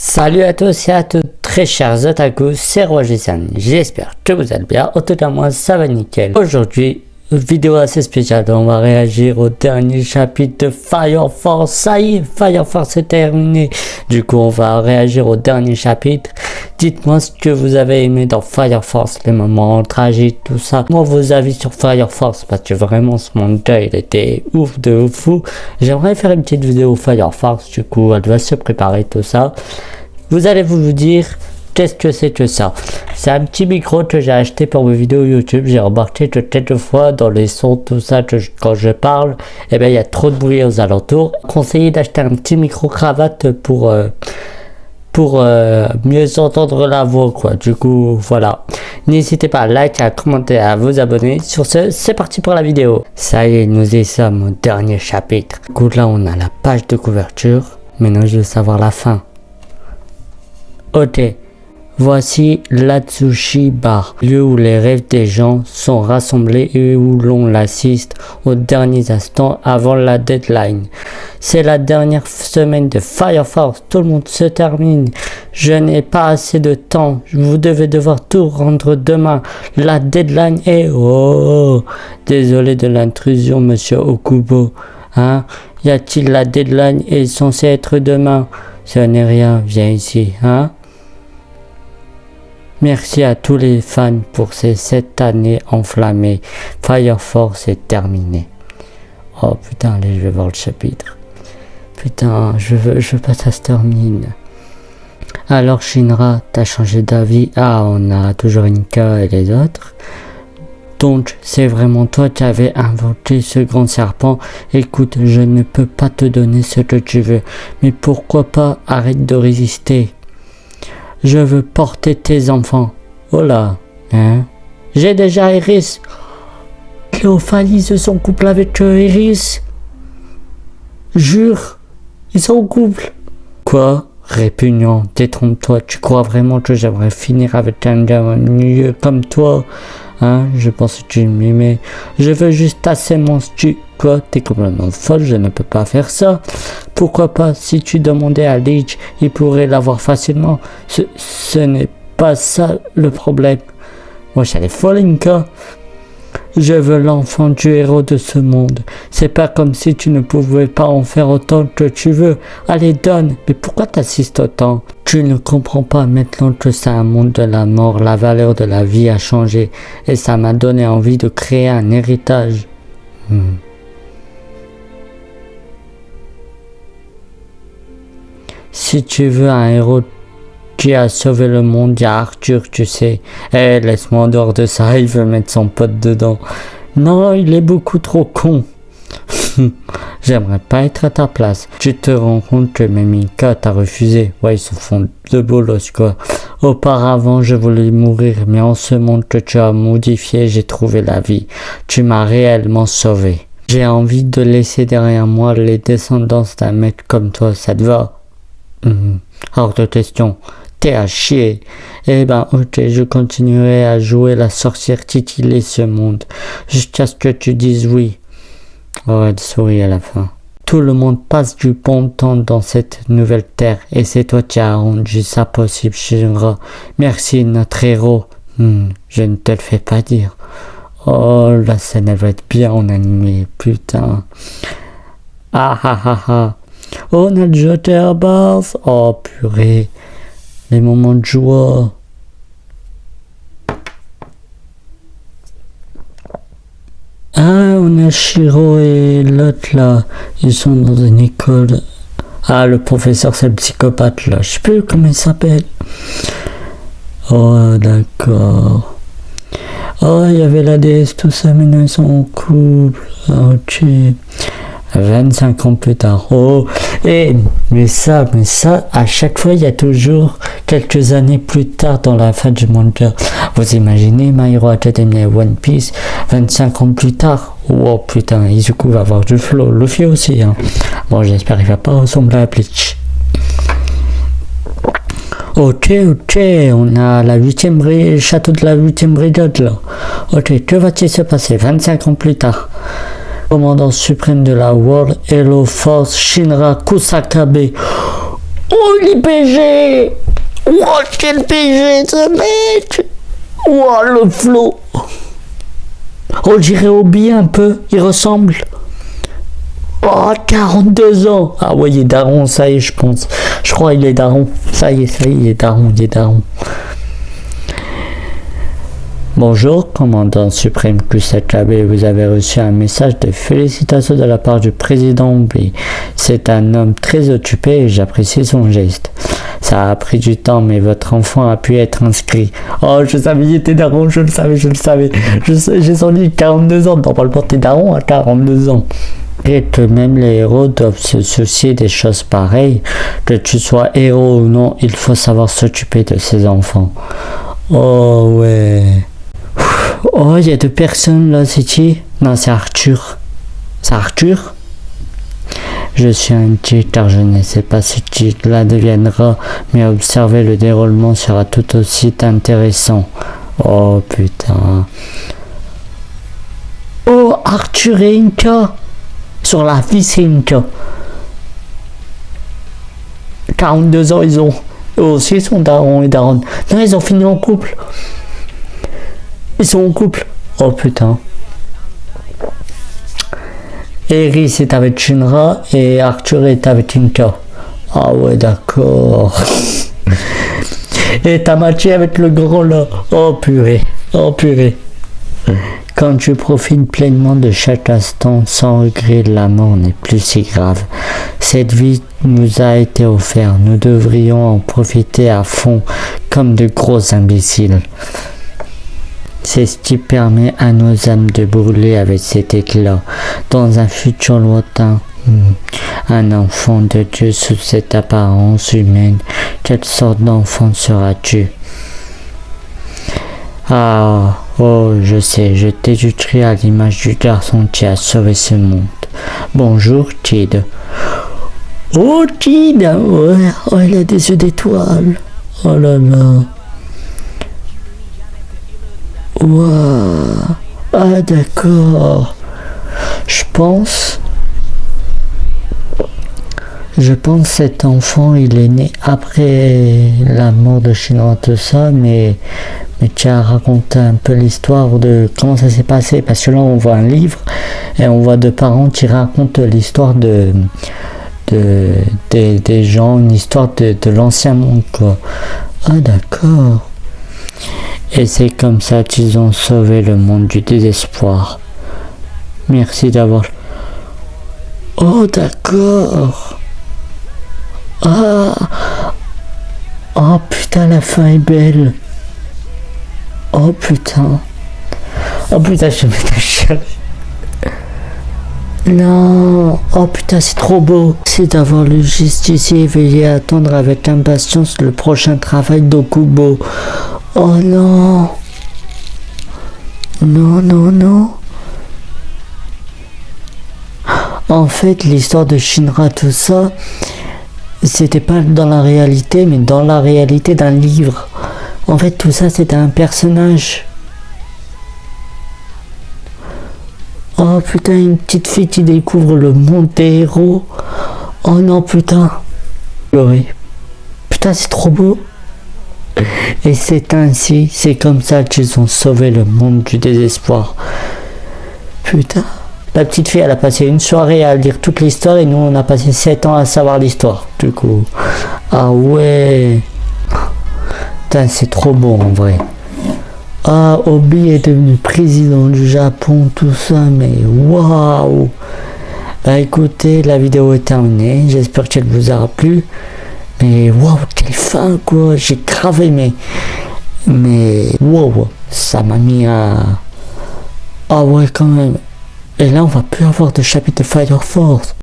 Salut à tous et à toutes, très chers otakus, c'est Roger-san. J'espère que vous allez bien. En tout cas, moi, ça va nickel. Aujourd'hui, une vidéo assez spéciale. On va réagir au dernier chapitre de Fire Force. Ça y est, Fire Force est terminé. Du coup, on va réagir au dernier chapitre. Dites-moi ce que vous avez aimé dans Fire Force, les moments tragiques, tout ça. Moi, vos avis sur Fire Force, parce que vraiment, ce manga, il était ouf de fou. J'aimerais faire une petite vidéo Fire Force, du coup, elle va se préparer, tout ça. Vous allez vous dire, qu'est-ce que c'est que ça? C'est un petit micro que j'ai acheté pour mes vidéos YouTube. J'ai remarqué que quelquefois, dans les sons, tout ça, quand je parle, eh ben, il y a trop de bruit aux alentours. Conseillé d'acheter un petit micro-cravate pour mieux entendre la voix, quoi. Du coup, voilà. N'hésitez pas à liker, à commenter, à vous abonner. Sur ce, c'est parti pour la vidéo. Ça y est, nous y sommes au dernier chapitre. Du coup, là, on a la page de couverture. Maintenant, je veux savoir la fin. Ok, voici l'Atsushi Bar, lieu où les rêves des gens sont rassemblés et où l'on l'assiste aux derniers instants avant la deadline. C'est la dernière semaine de Fire Force, tout le monde se termine. Je n'ai pas assez de temps, vous devez devoir tout rendre demain. La deadline est... Oh, désolé de l'intrusion, monsieur Okubo. Hein? Y a-t-il la deadline est censée être demain? Ce n'est rien, viens ici, hein? Merci à tous les fans pour ces 7 années enflammées. Fire Force est terminé. Oh putain, allez, je vais voir le chapitre. Putain, je veux pas que ça se termine. Alors Shinra, t'as changé d'avis? Ah, on a toujours Inka et les autres. Donc, c'est vraiment toi qui avais inventé ce grand serpent. Écoute, je ne peux pas te donner ce que tu veux. Mais pourquoi pas arrête de résister? Je veux porter tes enfants. Oh là, hein? J'ai déjà Iris. Cléophalie se sont couplés avec Iris. Jure, ils sont en couple. Quoi? Répugnant, détrompe-toi. Tu crois vraiment que j'aimerais finir avec un gars mieux comme toi? Hein? Je pense que tu m'aimais. Je veux juste tasser mon stu. Quoi? T'es complètement folle, je ne peux pas faire ça. Pourquoi pas? Si tu demandais à Leech, il pourrait l'avoir facilement. Ce n'est pas ça le problème. Moi, elle est folle, Inka. Je veux l'enfant du héros de ce monde. C'est pas comme si tu ne pouvais pas en faire autant que tu veux. Allez, donne. Mais pourquoi t'assistes autant? Tu ne comprends pas maintenant que c'est un monde de la mort. La valeur de la vie a changé. Et ça m'a donné envie de créer un héritage. Si tu veux un héros qui a sauvé le monde, il y a Arthur, tu sais. Eh, laisse-moi en dehors de ça, il veut mettre son pote dedans. Non, il est beaucoup trop con. J'aimerais pas être à ta place. Tu te rends compte que même Inka t'a refusé. Ouais, ils se font de bolos, quoi. Auparavant, je voulais mourir, mais en ce monde que tu as modifié, j'ai trouvé la vie. Tu m'as réellement sauvé. J'ai envie de laisser derrière moi les descendants d'un mec comme toi, ça te va? Hors de question. T'es à chier. Eh ben, ok, je continuerai à jouer la sorcière titiller ce monde. Jusqu'à ce que tu dises oui. Oh, elle sourit à la fin. Tout le monde passe du bon temps dans cette nouvelle terre. Et c'est toi qui as rendu ça possible, Shinra. Merci, notre héros. Je ne te le fais pas dire. Oh, la scène, elle va être bien en animé. Putain. Ah ah ah ah. On a le Jotterbars. Oh purée. Les moments de joie. Ah, on a Shiro et l'autre là. Ils sont dans une école. Ah, le professeur, c'est le psychopathe là. Je sais plus comment il s'appelle. Oh, d'accord. Oh, il y avait la déesse, tout ça, maintenant ils sont en couple. Ok. 25 ans plus tard. Oh, mais ça, à chaque fois, il y a toujours quelques années plus tard dans la fin du manga. Vous imaginez My Hero Academia et One Piece, 25 ans plus tard. Oh putain, Izuku va avoir du flow. Luffy aussi, hein. Bon, j'espère qu'il va pas ressembler à Bleach. Ok, on a le château de la 8e brigade là. Ok, que va-t-il se passer 25 ans plus tard? Commandant suprême de la World Hello Force, Shinra Kusakabe. Oh, il est PG. Oh, quel PG ce mec. Oh, le flow. On dirait Obi un peu, il ressemble. Oh, 42 ans. Ah ouais, il est daron, ça y est, je pense. Je crois il est daron. Ça y est, il est daron, Bonjour, commandant suprême Kusakabe, vous avez reçu un message de félicitations de la part du président Obi. C'est un homme très occupé et j'apprécie son geste. Ça a pris du temps, mais votre enfant a pu être inscrit. Oh, je savais, il était daron, je le savais. J'ai senti 42 ans, normalement t'es daron à 42 ans. Et que même les héros doivent se soucier des choses pareilles. Que tu sois héros ou non, il faut savoir s'occuper de ses enfants. Oh ouais. Oh, il y a deux personnes là, c'est qui? Non, c'est Arthur. C'est Arthur? Je suis inquiet car je ne sais pas ce qui là deviendra, mais observer le déroulement sera tout aussi intéressant. Oh putain. Oh, Arthur et Inka. Sur la vie, c'est Inka. 42 ans, ils ont. Eux aussi, ils sont daron et daronne. Non, ils ont fini en couple. Ils sont en couple. Oh putain. Eris est avec Shinra et Arthur est avec Inka. Ah ouais, d'accord. Et Tamachi avec le grand là. Oh purée. Quand tu profites pleinement de chaque instant sans regret, la mort n'est plus si grave. Cette vie nous a été offerte. Nous devrions en profiter à fond comme de gros imbéciles. C'est ce qui permet à nos âmes de brûler avec cet éclat. Dans un futur lointain, un enfant de Dieu sous cette apparence humaine, quelle sorte d'enfant seras-tu? Ah, oh, je sais, je t'éduquerai à l'image du garçon qui a sauvé ce monde. Bonjour, Kid. Oh, Kid, ouais, oh, il a des yeux d'étoiles. Oh là là. Waouh. Ah d'accord. Je pense cet enfant il est né après la mort de Shinra, tout ça, mais tu as raconté un peu l'histoire de comment ça s'est passé, parce que là on voit un livre et on voit deux parents qui racontent l'histoire des gens, une histoire de l'ancien monde quoi. Ah d'accord. Et c'est comme ça qu'ils ont sauvé le monde du désespoir. Merci d'avoir... Oh, d'accord. Ah. Oh, putain, la fin est belle. Oh, putain. Oh, putain, je vais me chialer. Non. Oh, putain, c'est trop beau. C'est d'avoir le justicier éveillé à attendre avec impatience le prochain travail d'Okubo. Oh non. Non. En fait, l'histoire de Shinra, tout ça, c'était pas dans la réalité, mais dans la réalité d'un livre. En fait, tout ça, c'était un personnage. Oh putain, une petite fille qui découvre le monde des héros. Oh non, putain. Putain, c'est trop beau. Et c'est comme ça qu'ils ont sauvé le monde du désespoir. Putain. La petite fille, elle a passé une soirée à lire toute l'histoire et nous, on a passé 7 ans à savoir l'histoire. Du coup. Ah ouais. Putain, c'est trop beau en vrai. Ah, Obi est devenu président du Japon, tout ça, mais waouh. Bah écoutez, la vidéo est terminée. J'espère qu'elle vous aura plu. Mais waouh, quelle fin quoi, j'ai grave aimé. Mais waouh, ça m'a mis à... Ah ouais quand même. Et là on va plus avoir de chapitre de Fire Force.